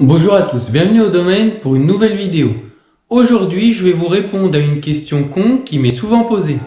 Bonjour à tous, bienvenue au domaine pour une nouvelle vidéo. Aujourd'hui, je vais vous répondre à une question con qui m'est souvent posée.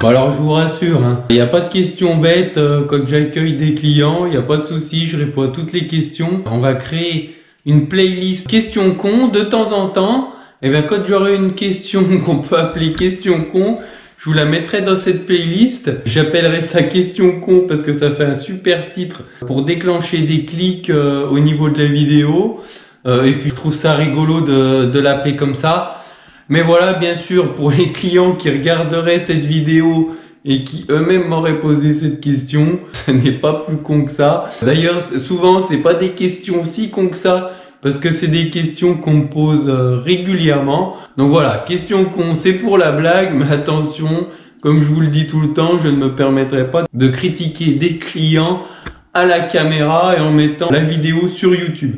Bon alors je vous rassure, il n'y a pas de questions bêtes quand j'accueille des clients, il n'y a pas de souci, je réponds à toutes les questions. On va créer une playlist questions con de temps en temps. Et bien quand j'aurai une question qu'on peut appeler question con, je vous la mettrai dans cette playlist. J'appellerai ça question con parce que ça fait un super titre pour déclencher des clics au niveau de la vidéo. Et puis je trouve ça rigolo de l'appeler comme ça. Mais voilà, bien sûr, pour les clients qui regarderaient cette vidéo et qui eux-mêmes m'auraient posé cette question, ce n'est pas plus con que ça. D'ailleurs, souvent, c'est pas des questions si cons que ça, parce que c'est des questions qu'on me pose régulièrement. Donc voilà, question con, c'est pour la blague, mais attention, comme je vous le dis tout le temps, je ne me permettrai pas de critiquer des clients à la caméra et en mettant la vidéo sur YouTube.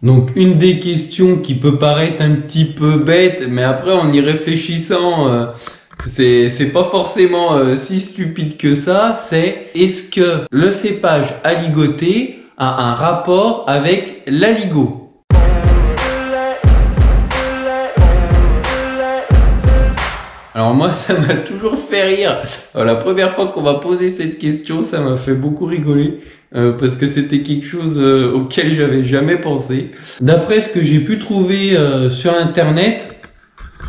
Donc une des questions qui peut paraître un petit peu bête, mais après en y réfléchissant, c'est pas forcément si stupide que ça, c'est est-ce que le cépage aligoté a un rapport avec l'aligot? Alors moi, ça m'a toujours fait rire. Alors, la première fois qu'on m'a posé cette question, ça m'a fait beaucoup rigoler parce que c'était quelque chose auquel j'avais jamais pensé. D'après ce que j'ai pu trouver sur Internet,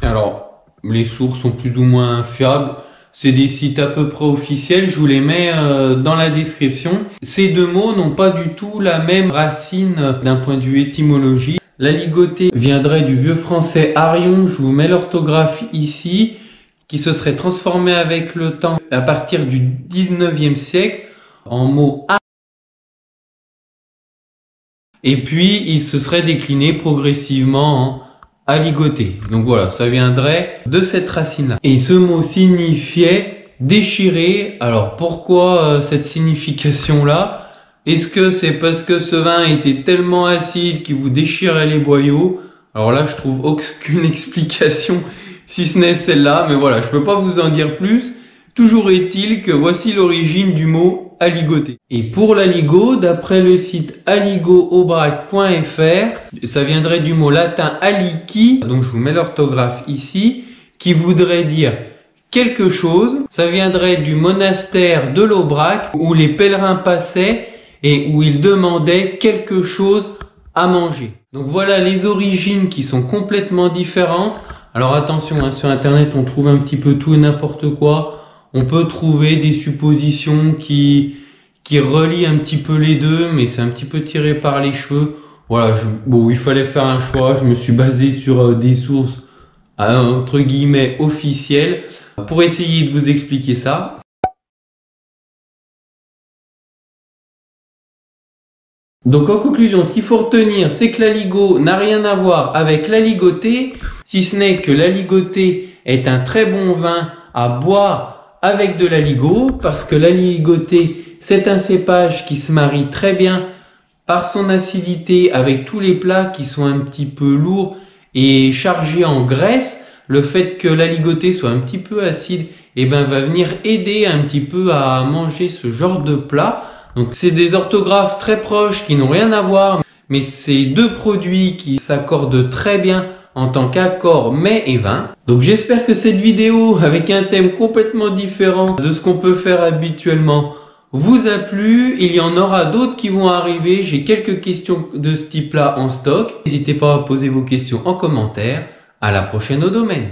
alors les sources sont plus ou moins fiables. C'est des sites à peu près officiels, je vous les mets dans la description. Ces deux mots n'ont pas du tout la même racine d'un point de vue étymologique. L'aligoté viendrait du vieux français arion, je vous mets l'orthographe ici, qui se serait transformé avec le temps à partir du 19e siècle en mot a. Et puis il se serait décliné progressivement en aligoté. Donc voilà, ça viendrait de cette racine-là. Et ce mot signifiait déchirer. Alors pourquoi cette signification-là? Est-ce que c'est parce que ce vin était tellement acide qu'il vous déchirait les boyaux? Alors là, je trouve aucune explication si ce n'est celle-là, mais voilà, je peux pas vous en dire plus. Toujours est-il que voici l'origine du mot aligoté. Et pour l'aligot, d'après le site aligoaubrac.fr, ça viendrait du mot latin alici, donc je vous mets l'orthographe ici, qui voudrait dire quelque chose. Ça viendrait du monastère de l'Aubrac, où les pèlerins passaient et où ils demandaient quelque chose à manger. Donc voilà les origines qui sont complètement différentes. Alors attention, sur Internet, on trouve un petit peu tout et n'importe quoi. On peut trouver des suppositions qui relient un petit peu les deux, mais c'est un petit peu tiré par les cheveux. Voilà, bon, il fallait faire un choix. Je me suis basé sur des sources entre guillemets officielles pour essayer de vous expliquer ça. Donc en conclusion, ce qu'il faut retenir, c'est que l'aligot n'a rien à voir avec l'aligoté, si ce n'est que l'aligoté est un très bon vin à boire avec de l'aligot, parce que l'aligoté, c'est un cépage qui se marie très bien par son acidité avec tous les plats qui sont un petit peu lourds et chargés en graisse. Le fait que l'aligoté soit un petit peu acide, va venir aider un petit peu à manger ce genre de plat. Donc c'est des orthographes très proches qui n'ont rien à voir, mais c'est deux produits qui s'accordent très bien en tant qu'accord mets et vin. Donc j'espère que cette vidéo avec un thème complètement différent de ce qu'on peut faire habituellement vous a plu. Il y en aura d'autres qui vont arriver. J'ai quelques questions de ce type-là en stock. N'hésitez pas à poser vos questions en commentaire. À la prochaine au domaine.